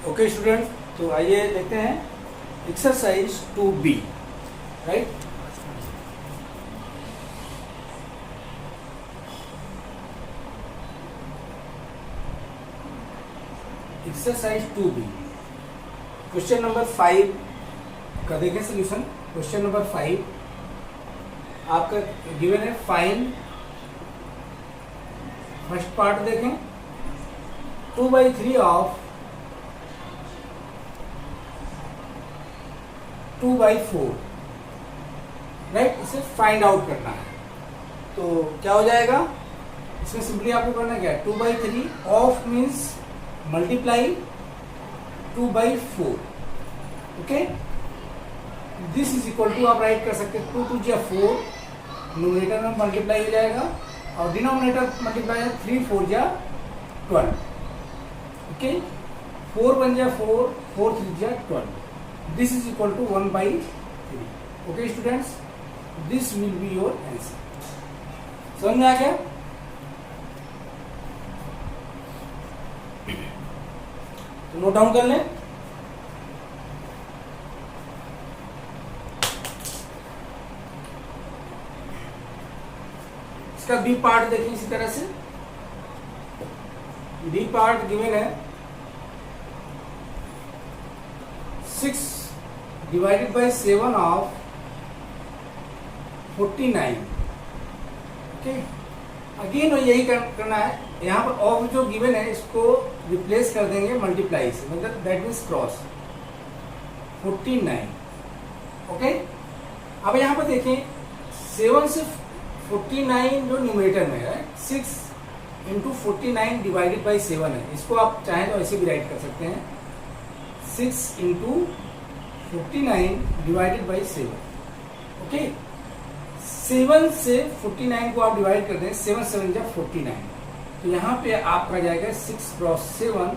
Okay student, तो आइए देखते हैं exercise 2B, right. Exercise 2B question number 5 का देखें सोल्यूशन। क्वेश्चन नंबर 5 आपका गिवन है, फाइंड। फर्स्ट पार्ट देखें, 2/3 ऑफ 2/4, राइट। इसे फाइंड आउट करना है। तो क्या हो जाएगा इसमें? सिंपली आपको करना क्या है, 2/3 of means multiply 2/4, okay. This is equal to, आप राइट कर सकते हैं 2 2 जा 4, न्यूमरेटर में मल्टीप्लाई हो जाएगा और डिनोमिनेटर मल्टीप्लाई है 3 4 जा 12, ओके। 4 1 जा 4, 4 3 जा 12। This is equal to 1/3. Okay students, this will be your answer. समझ में आ गया? तो नोट डाउन कर लें। इसका बी पार्ट देखें इसी तरह से। बी पार्ट गिवन है 6 divided by 7 of 49, okay. Again यही करना है। यहाँ पर ऑफ जो गिवन है इसको रिप्लेस कर देंगे मल्टीप्लाई से, मतलब दैट मीन्स क्रॉस 49, ओके। अब यहाँ पर देखें 7 से 49 जो न्यूमरेटर में है, 6 इंटू 49 डिवाइडेड बाई 7 है। इसको आप चाहें तो ऐसे भी राइट कर सकते हैं, 6 इंटू 49 डिवाइडेड बाई 7, ओके। 7 से 49 को आप डिवाइड कर दें, 7 7 जा 49, तो यहाँ पे आपका जाएगा 6 cross 7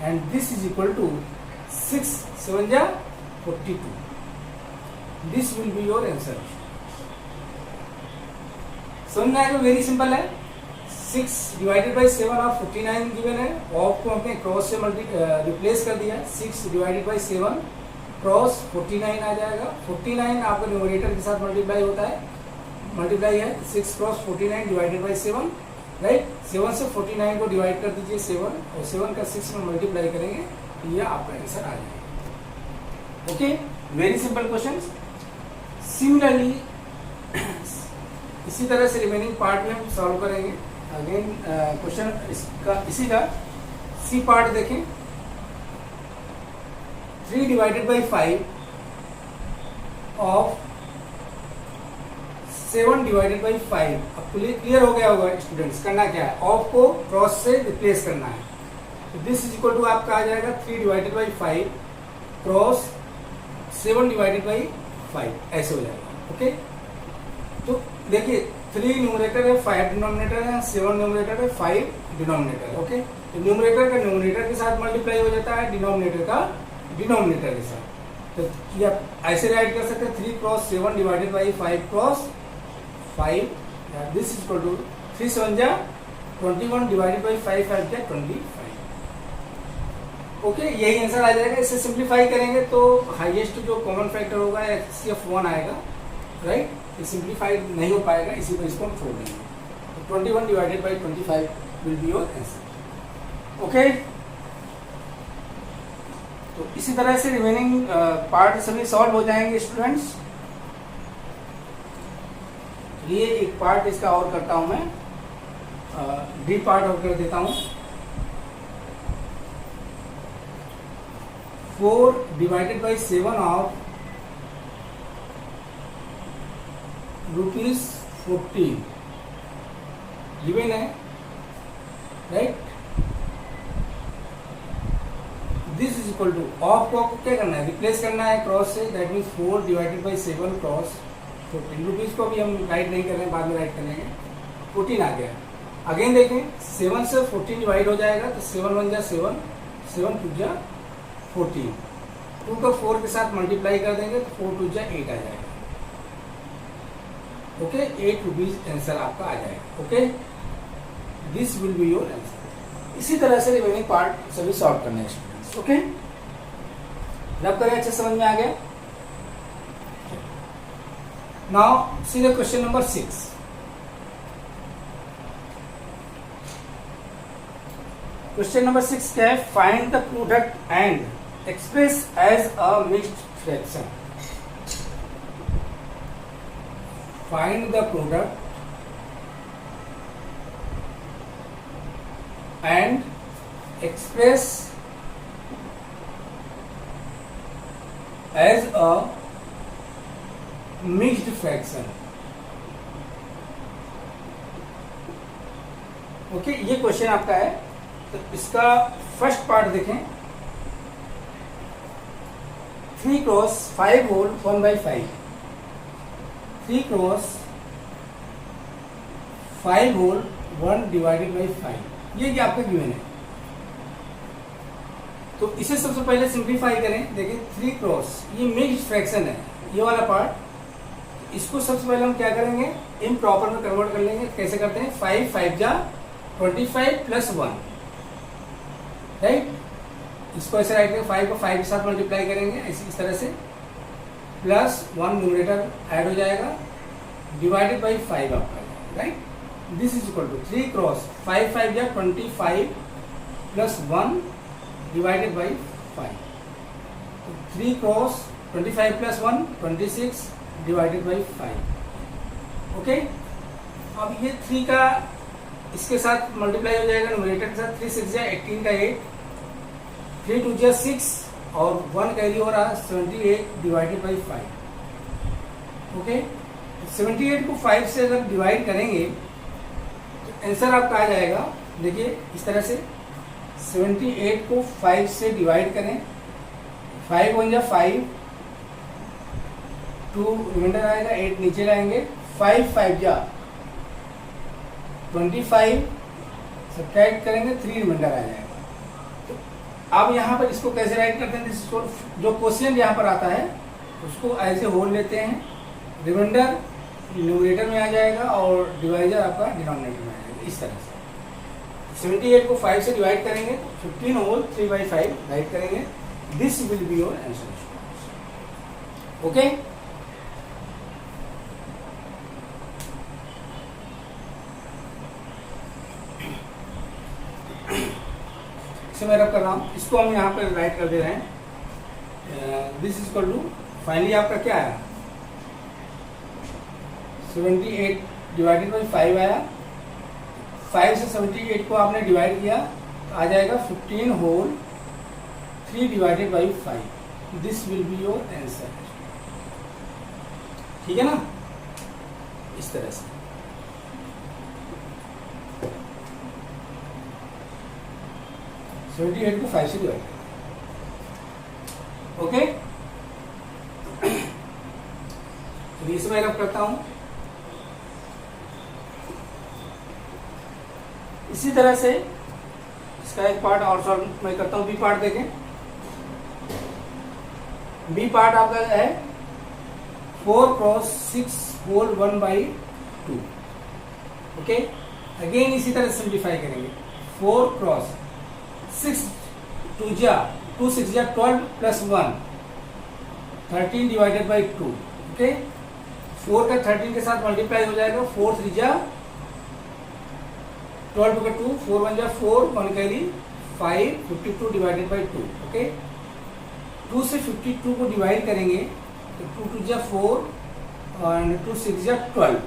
and this is equal to 6 7 जा 42। This will be your answer. समझ में आएगा? वेरी सिंपल है। 6 डिवाइडेड बाई 7 ऑफ 49 गिवन है, ऑफ को हमने क्रॉस से रिप्लेस कर दिया। 6 डिवाइडेड बाई 7 क्रॉस 49 आ जाएगा। 49 आपका न्यूमरेटर के साथ मल्टीप्लाई होता है, मल्टीप्लाई है 6 क्रॉस 49 डिवाइडेड बाई 7, राइट। 7 से 49 को डिवाइड कर दीजिए 7, और 7 का 6 में मल्टीप्लाई करेंगे, तो यह आपका आंसर आ जाएगा, okay. Very simple question. Similarly इसी तरह से रिमेनिंग पार्ट में हम सॉल्व करेंगे। अगेन क्वेश्चन इसका इसी का सी पार्ट देखें, 3 divided by 5 of 7 divided by 5। अब क्लियर हो गया होगा स्टूडेंट्स। करना क्या है, ऑफ को क्रॉस से रिप्लेस करना है। तो दिस इज इक्वल टू आपका आ जाएगा 3 divided by 5 cross 7 divided by 5, ऐसे हो जाएगा, ओके। तो देखिए 3 न्यूमरेटर है, 5 डिनोमिनेटर है, 7 न्यूमरेटर है, 5 डिनोमिनेटर है, ओके। तो न्यूमरेटर का न्यूमरेटर के साथ मल्टीप्लाई हो जाता है, डिनोमिनेटर का डिनोमिनेटर के साथ। तो ये ऐसे राइट कर सकते हैं 3 cross 7 divided by 5 cross 5, this is equal to 3 7 जा 21 डिवाइडेड बाई 5 5 जा 25, ओके। यही आंसर आ जाएगा। इसे सिंप्लीफाई करेंगे तो हाईएस्ट जो कॉमन फैक्टर होगा HCF 1 आएगा, राइट। ये सिंप्लीफाइड नहीं हो पाएगा, इसी पर इसको हम छोड़ देंगे। तो 21 divided by 25 will be your answer, okay. तो इसी तरह से रिमेनिंग पार्ट सभी सॉल्व हो जाएंगे स्टूडेंट्स। ये एक पार्ट इसका और करता हूं मैं, डी पार्ट और कर देता हूं। 4 डिवाइडेड बाई 7 ऑफ ₹14 गिवन है, right. This is equal to, of को क्या करना है, रिप्लेस करना है क्रॉस से, that means 4 divided by 7 cross 14। Rupees को भी हम राइट नहीं कर रहे हैं, बाद में राइट कर लेंगे। 14 आ गया। अगेन देखें 7 से 14 डिवाइड हो जाएगा, तो 7 1 जा 7, 7 2 जा 14, 2 को 4 के साथ मल्टीप्लाई कर देंगे तो 4 2 जा 8 आ जाएगा, ओके। 8 रुपीज आंसर आपका आ जाएगा, okay. This will be your answer. इसी तरह से रिमेनिंग पार्ट सभी सॉल्व करने हैं स्टूडेंट्स। ओके, रब करें, अच्छे समझ में आ गया। Now see the question number 6। Question number 6 क्या है? Find the product and express as a mixed fraction. Find the product and express as a mixed fraction। Okay, ये क्वेश्चन आपका है। तो इसका फर्स्ट पार्ट देखें, 3 cross 5 whole 1/5, 3 cross 5 whole 1 divided by 5, ये क्या आपका गिवन है। तो इसे सबसे पहले सिंप्लीफाई करें। देखिए 3 क्रॉस, ये मिक्स्ड फ्रैक्शन है, ये वाला पार्ट। इसको सबसे पहले हम क्या करेंगे, इम्प्रॉपर में कन्वर्ट कर लेंगे। कैसे करते हैं? 5 5 जा 25 प्लस 1, राइट। इसको ऐसे राइट करेंगे, 5 को 5 के साथ मल्टीप्लाई करेंगे इस तरह से, प्लस 1 न्यूमरेटर ऐड हो जाएगा, डिवाइडेड बाई 5 आपका, right. This is equal to 3 cross 5 5 या 25 प्लस 1 डिवाइडेड बाई 5। तो 3 cross 25 plus 1 26 divided by 5। Okay, अब ये 3 का इसके साथ मल्टीप्लाई हो जाएगा न्यूमरेटर के साथ। 3 6 या 18 का 8, 3 2 जा 6 और 1 कैरी हो रहा 78 डिवाइडेड बाई 5। ओके, 78 को 5 से अगर डिवाइड करेंगे तो आंसर आपका आ जाएगा। देखिए इस तरह से 78 को 5 से डिवाइड करें, 5 1 जा 5, 2 रिमाइंडर आएगा, 8 नीचे लाएंगे, 5 5 जा 25, सब्ट्रैक्ट करेंगे 3 रिमाइंडर आ जाएगा। तो अब यहाँ पर इसको कैसे राइट करते हैं? इसको जो क्वेश्चन यहाँ पर आता है उसको ऐसे होल लेते हैं, रिमाइंडर न्यूमरेटर में आ जाएगा और डिवाइजर आपका डिनोमिनेटर में आ जाएगा। इस तरह से 78 को 5 से डिवाइड करेंगे, 15 होल 3/5 राइट करेंगे। This will be your answer. Okay, इसे मैं रब कर रहा हूं, इसको हम यहाँ पे राइट कर दे रहे हैं। This is equal to, finally आपका क्या आया? 78 डिवाइडेड बाई 5 आया। 5 से 78 को आपने डिवाइड किया तो आ जाएगा 15 whole 3 divided by 5। This will be your answer. ठीक है ना, इस तरह से। सेवेंटी 78 को 5 से डिवाइड। ओके, तो इसे मैं रब करता हूं। इसी तरह से इसका एक पार्ट और सॉल्व मैं करता हूं। बी पार्ट देखें, बी पार्ट आपका है 4 क्रॉस 6 होल 1/2। ओके, अगेन इसी तरह सिंप्लीफाई करेंगे। 4 क्रॉस 6 2 जा 2 6 जा 12 प्लस 1 13 डिवाइडेड बाई 2। ओके, 4 का 13 के साथ मल्टीप्लाई हो जाएगा, 4 3 जा 12 का 2, 4 1 जा 4, 1 कैरी 5, 52 डिवाइडेड बाई 2। ओके, 2 से 52 को डिवाइड करेंगे तो 2 2 जा 4 और 2 6 जा 12,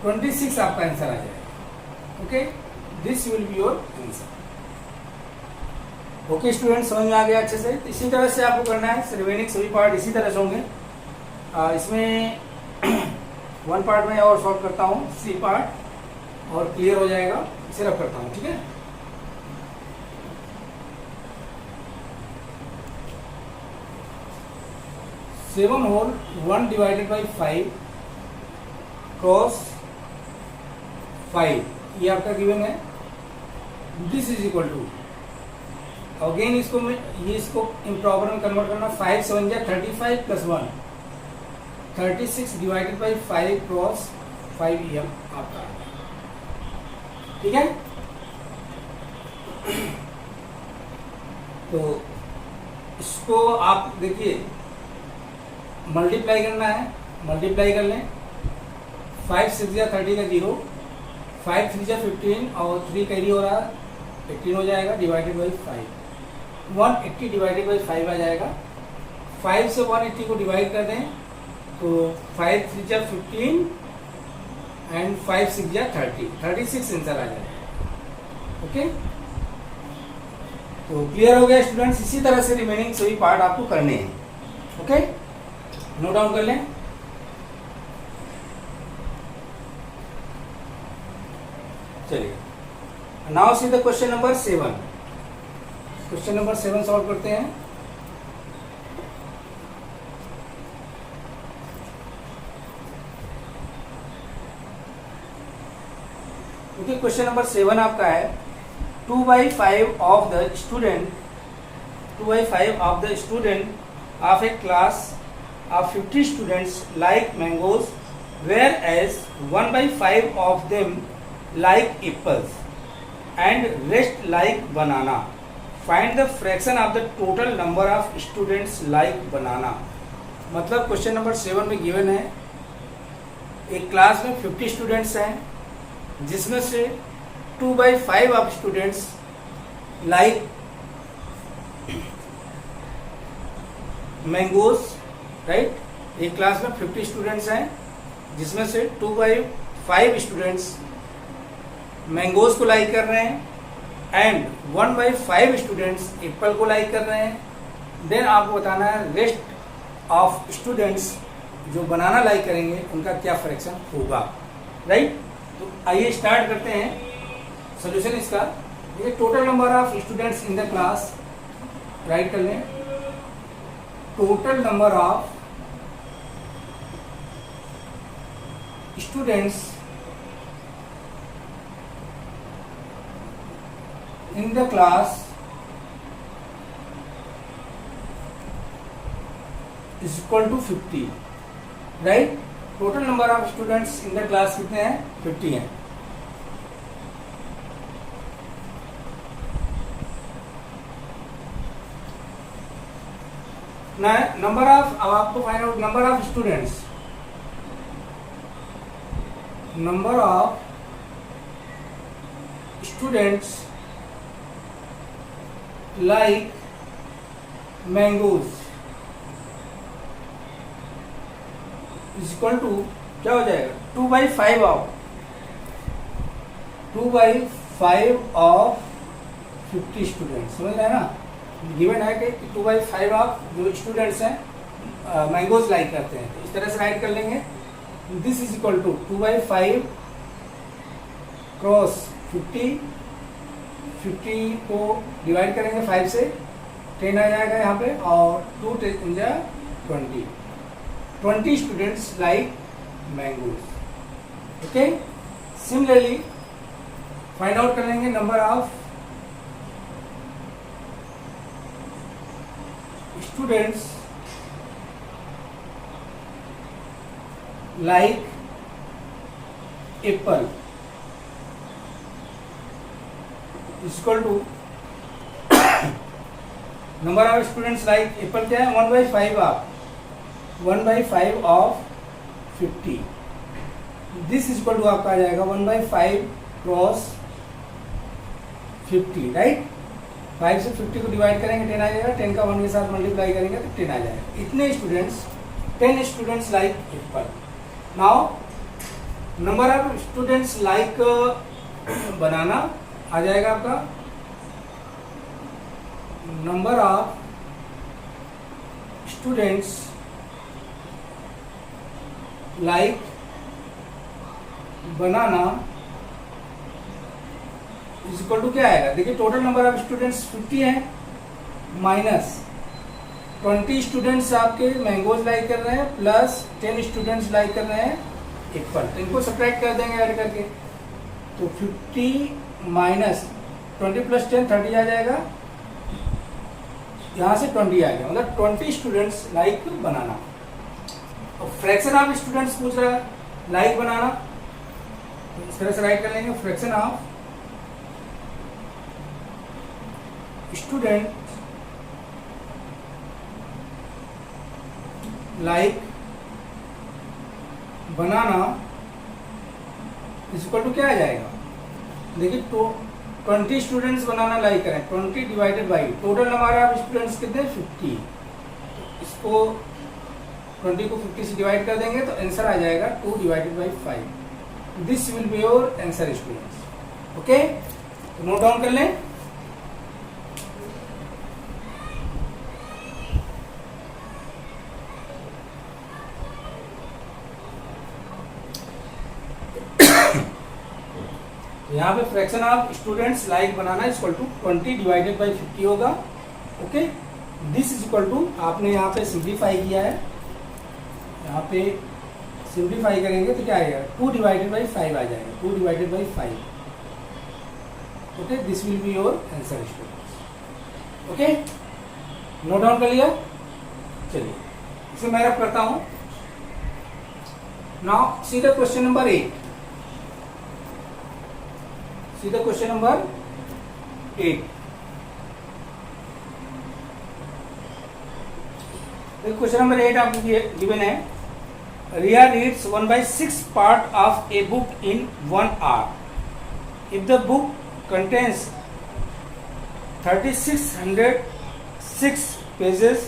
26 आपका आंसर आ जाएगा। Okay, this will be your answer. Okay student, समझ में आ गया अच्छे से? इसी तरह से आपको करना है। रिमेनिंग सभी पार्ट इसी तरह से होंगे। इसमें 1 पार्ट में और सॉल्व करता हूँ, सी पार्ट, और क्लियर हो जाएगा। इसे रब करता हूँ, ठीक है। Seven whole 1 divided by 5 cross 5, ये आपका गिवन है। This is equal to, again इसको इम्प्रॉपर में कन्वर्ट करना। 5 7 जा 35 प्लस 1 36 डिवाइडेड बाई 5 क्रॉस 5 आपका, ठीक है। तो इसको आप देखिए मल्टीप्लाई करना है, मल्टीप्लाई कर लें। 5 6 या 30 का 0, 5 3 या 15 और 3 कैरी हो रहा 18 हो जाएगा, डिवाइडेड बाई 5। 180 डिवाइडेड बाई 5 आ जाएगा। 5 से 180 को डिवाइड कर दें तो 5 3 या 15 एंड 5 6 या 30, 36 आंसर आ जाएगा। ओके, तो क्लियर हो गया स्टूडेंट्स। इसी तरह से रिमेनिंग सभी पार्ट आपको करने हैं। ओके, नोट डाउन कर लें। चलिए, now see the question number 7। Question number 7 solve करते हैं। ओके, क्वेश्चन नंबर 7 आपका है 2/5 of the student of a class of 50 students like mangoes, whereas 1/5 of them like apples and rest like banana. Find the fraction of the total number of students like banana. मतलब question number 7 में given है एक class में 50 students हैं जिसमें से 2/5 of students like mangoes, right. एक class में 50 स्टूडेंट्स हैं जिसमें से 2/5 स्टूडेंट्स मैंगोज को लाइक कर रहे हैं एंड 1/5 स्टूडेंट्स एप्पल को लाइक कर रहे हैं। देन आपको बताना है रेस्ट ऑफ स्टूडेंट्स जो बनाना लाइक करेंगे उनका क्या फ्रैक्शन होगा, राइट। तो आइए स्टार्ट करते हैं सोल्यूशन इसका। ये total number of students in the class right कर लें। Total number of students in the class is equal to 50, right। Total number of students in the class कितने हैं? 50 हैं। नंबर ऑफ, अब आपको find out number of students. Number of students like mangoes is equal to क्या हो जाएगा? 2/5 of 50 students. समझ रहे हैं ना, गिवन है कि 2/5 ऑफ जो स्टूडेंट्स हैं मैंगोज लाइक करते हैं, तो इस तरह से राइट कर लेंगे। This is equal to 2/5 cross 50 को डिवाइड करेंगे 5 से, 10 आ जाएगा यहाँ पे, और 2 10 जा 20 students like mangoes. Okay, similarly find out कर लेंगे number of students like apple equal to number of students like apple क्या है? 1/5 ऑफ 50। दिस इक्वल टू आपका आ जाएगा 1/5 क्रॉस 50, राइट। 5 से 50 को डिवाइड करेंगे 10 आ जाएगा, 10 का 1 के साथ मल्टीप्लाई करेंगे तो 10 आ जाएगा। इतने students 10 students like apple. Now number of students like banana आ जाएगा आपका number of students like banana is equal to क्या आएगा? देखिए टोटल नंबर ऑफ स्टूडेंट्स 50 हैं माइनस 20 स्टूडेंट्स आपके मैंगोज लाइक कर रहे हैं प्लस 10 स्टूडेंट्स लाइक कर रहे हैं एप्पल। तो इनको सब्ट्रैक्ट कर देंगे ऐड करके, तो 50 माइनस 20 प्लस 10 30 आ जाएगा, यहाँ से 20 आ गया, मतलब 20 स्टूडेंट्स लाइक बनाना। और फ्रैक्शन ऑफ स्टूडेंट्स पूछ रहा है लाइक बनाना, तो इस तरह से राइट कर लेंगे fraction of student like banana is equal to क्या आ जाएगा? देखिए, तो 20 स्टूडेंट्स बनाना लाइक करें, 20 डिवाइडेड बाई टोटल हमारा स्टूडेंट्स कितने? 50। तो इसको 20 को 50 से डिवाइड कर देंगे तो आंसर आ जाएगा 2 divided by 5। This will be your answer students. Okay, तो नोट डाउन कर लें। यहाँ पे fraction of students like banana equal to 20 divided by 50 होगा। Okay, this is equal to, आपने यहाँ पे सिंप्लीफाई किया है, यहाँ पे सिंप्लीफाई करेंगे तो क्या आएगा? 2 डिवाइडेड बाई 5 आ जाएगा, 2 divided by 5। Okay, this will be your answer students. Okay, note down कर लिया। चलिए इसे मैं रब करता हूँ। Now see the question number 8। See the question number 8. Question number 8 आपको given है, Riya reads 1/6 part of a book in 1 hour. If the book contains 3606 pages,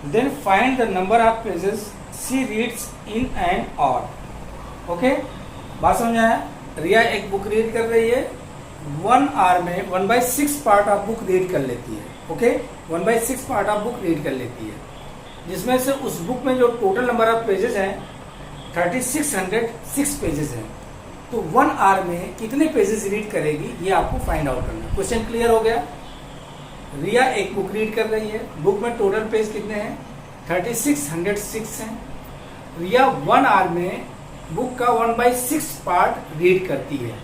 then find the number of pages she reads in an hour. Okay, बात समझ आया? रिया एक book read कर रही है, 1 hour में 1/6 पार्ट ऑफ बुक रीड कर लेती है। Okay, 1/6 part of book read कर लेती है, जिसमें से उस बुक में जो टोटल नंबर ऑफ पेजेस हैं 3606 पेजेस हैं। तो 1 आवर में कितने पेजेस रीड करेगी ये आपको फाइंड आउट करना है। क्वेश्चन क्लियर हो गया? रिया एक बुक रीड कर रही है, बुक में टोटल पेज कितने हैं? 3606 हैं। रिया 1 आवर में बुक का 1/6 पार्ट रीड करती है।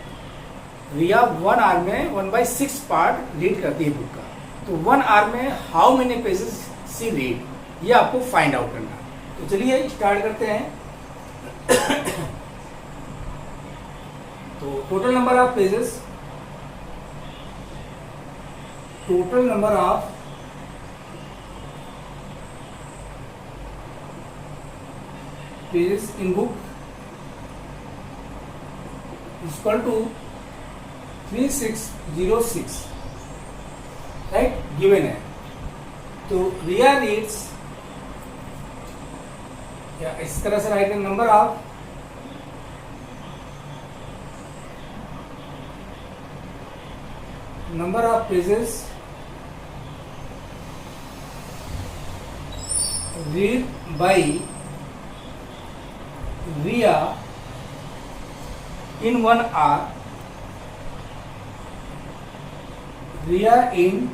रिया 1 आवर में 1/6 पार्ट रीड करती है बुक का। तो 1 आवर में how many pages she read, ये आपको फाइंड आउट करना है। तो चलिए स्टार्ट करते हैं। तो total number of pages, total number of pages in book equal to 3606, right, given है। तो रिया रीड्स, या इस तरह से right, number of pages read by Riya in 1 hour. Riya in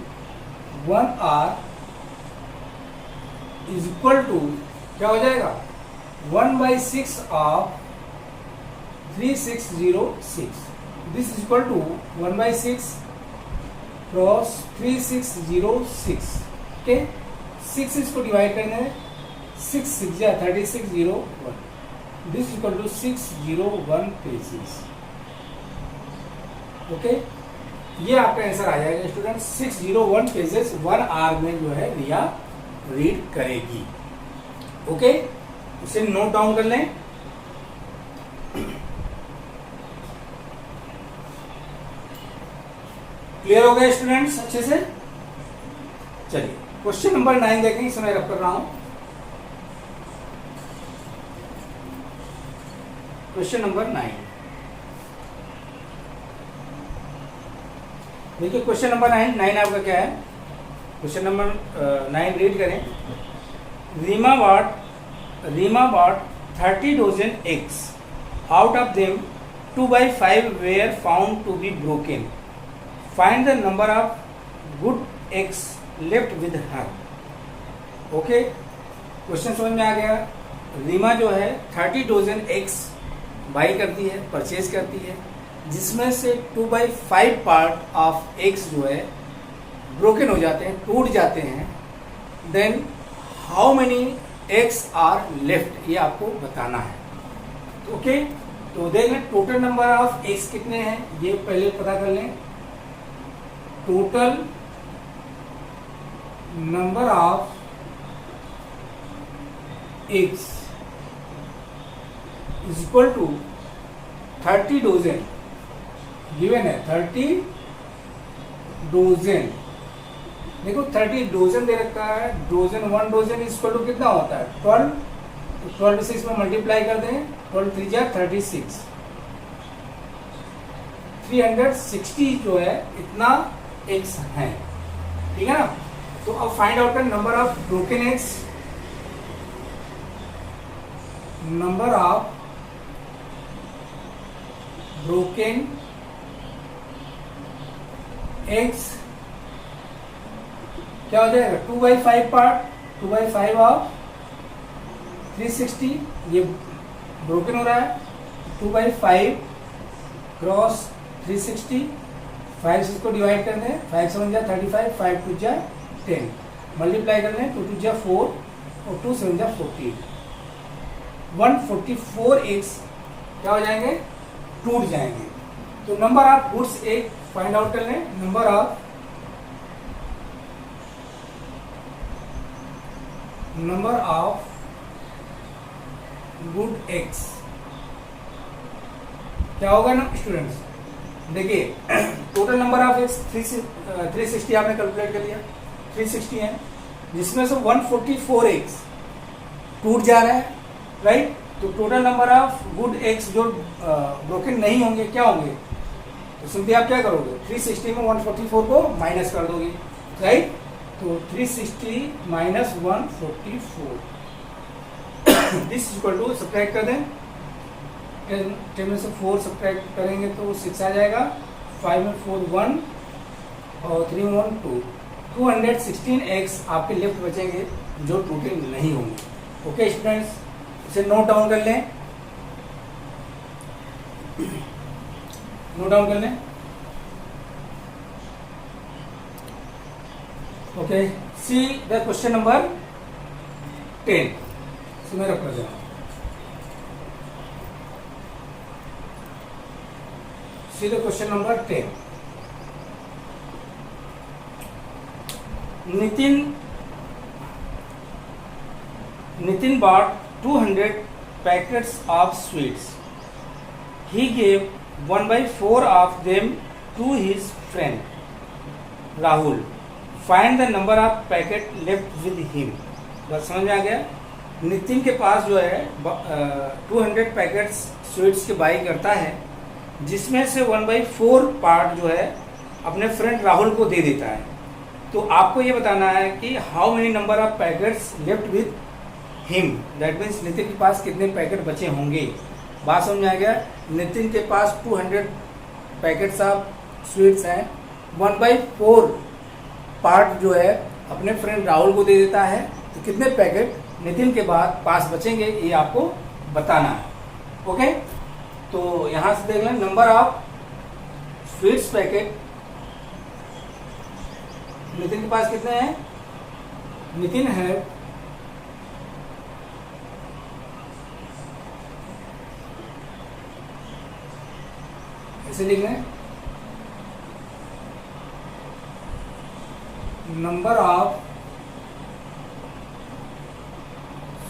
1 hour is equal to क्या हो जाएगा? 1/6 of 3606. This is equal to 1/6 cross 3606. Okay, 6 इसको डिवाइड करना है, 6 6 3601. This is equal to 601 pages. Okay, ये आपका आंसर आ जाएगा स्टूडेंट। 601 पेजेस 1 आवर में जो है रिया रीड करेगी। ओके, उसे नोट डाउन कर लें। क्लियर हो गया स्टूडेंट्स अच्छे से? चलिए क्वेश्चन नंबर 9 देखें, इसे मैं रब कर रहा हूं। क्वेश्चन नंबर 9 देखिए। क्वेश्चन नंबर 9 आपका क्या है? क्वेश्चन नंबर 9 रीड करें। Reema bought 30 dozen eggs. Out of them 2/5 were found to be broken. Find the number of good eggs left with her. Okay, question समझ में आ गया। रीमा जो है 30 डोजन एग्स बाई करती है, परचेज करती है, जिसमें से 2/5 पार्ट ऑफ एग्स जो है ब्रोकन हो जाते हैं, टूट जाते हैं। Then how many eggs are left, ये आपको बताना है। ओके, तो देख लें टोटल नंबर ऑफ एग्स कितने हैं, ये पहले पता कर लें। Total number of eggs is equal to 30 dozen given है, 30 डोजन। देखो 30 डोजन दे रखा है, dozen 1 dozen is equal to कितना होता है 12, तो 12 से 6 में मल्टीप्लाई कर दें, 12 3 जा 36, 360 जो है इतना एक्स है, ठीक है ना। तो अब फाइंड आउट कर number of broken eggs, number of broken eggs क्या हो जाएगा 2/5 पार्ट, 2/5 ऑफ 360, ये ब्रोकन हो रहा है, 2/5 क्रॉस 360, 5 से इसको डिवाइड कर दें, 5 7 जा 35, 5 2 जा 10, मल्टीप्लाई कर लें, 2 2 जा 4 और 2 7 जा 14, 144 एग्स क्या हो जाएंगे, टूट जाएंगे। तो number of goods egg find out कर लें, नंबर ऑफ गुड एग्स क्या होगा ना स्टूडेंट्स, देखिए टोटल नंबर ऑफ एग्स 360 आपने कैलकुलेट कर लिया, 360 है, जिसमें से 144 एग्स टूट जा रहा है, राइट। तो total number of good eggs जो ब्रोकन नहीं होंगे क्या होंगे, तो सिंपली आप क्या करोगे 360 में 144 को माइनस कर दोगे, राइट। तो 360 minus 144 this equal to subtract कर दें, 10 में से 4 सब्ट्रैक्ट करेंगे तो 6 आ जाएगा, 5 में 4 1 और 3 में 1 2, 216 एग्स आपके लेफ्ट बचेंगे जो टूटे नहीं होंगे। ओके स्टूडेंट्स, इसे नोट डाउन कर लें, नोट डाउन कर लें। Okay, C the question number 10, मेरा प्रश्न सी the question number 10। Nitin bought 200 packets of sweets. He gave 1/4 of them to his friend Rahul. Find the number of packet left with him. बस समझ में आ गया। नितिन के पास जो है 200 पैकेट्स स्वीट्स के बाई करता है, जिसमें से 1/4 पार्ट जो है अपने फ्रेंड राहुल को दे देता है। तो आपको ये बताना है कि how many number of packets left with him, that means Nitin के पास कितने पैकेट बचे होंगे। बात समझ आ गया। नितिन के पास 200 पैकेट्स ऑफ स्वीट्स हैं, 1/4 पार्ट जो है अपने फ्रेंड राहुल को दे देता है, तो कितने पैकेट नितिन के बाद पास बचेंगे ये आपको बताना है। ओके, तो यहां से देख लें number of sweets packet Nitin के पास कितने हैं। नितिन है ऐसे लिख लें, नंबर ऑफ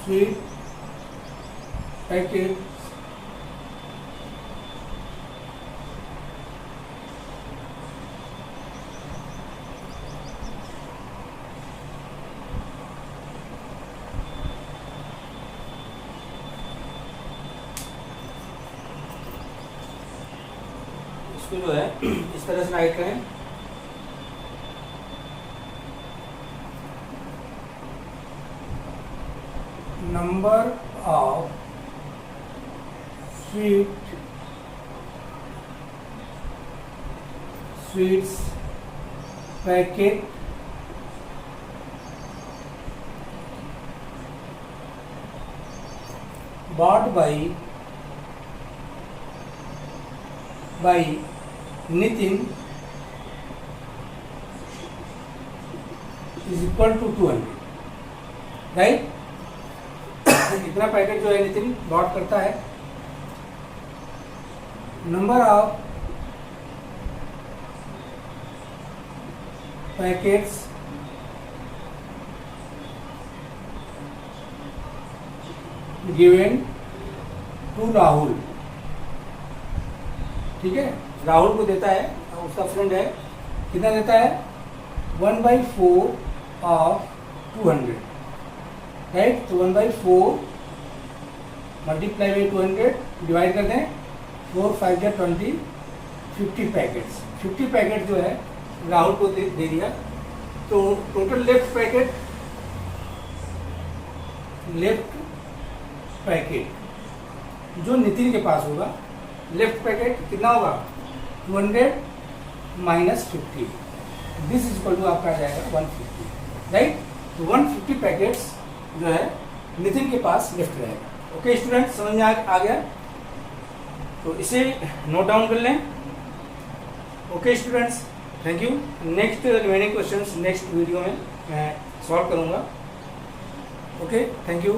स्वीट पैकेट इसको जो है इस तरह से राइट करें, number of sweets packet bought by Nitin is equal to 200, right. इतना पैकेट जो है नितिन बॉट करता है। Number of packets given to Rahul, ठीक है, राहुल को देता है, उसका फ्रेंड है, कितना देता है 1/4 ऑफ 200, राइट। तो 1/4 मल्टीप्लाई बाई 200 डिवाइड कर दें, 4 5 या 20, 50 पैकेट्स। 50 पैकेट जो है राहुल को दे दिया। तो टोटल लेफ्ट पैकेट जो नितिन के पास होगा, लेफ्ट पैकेट कितना होगा 200 minus 50, this is equal to आपका आ जाएगा 150, राइट। तो 150 पैकेट्स जो है नितिन के पास लेफ्ट रहेगा। ओके स्टूडेंट, समझ में आ गया? तो इसे नोट डाउन कर लें। Okay students, thank you. Next remaining questions next video में मैं सॉल्व करूंगा। Okay, thank you.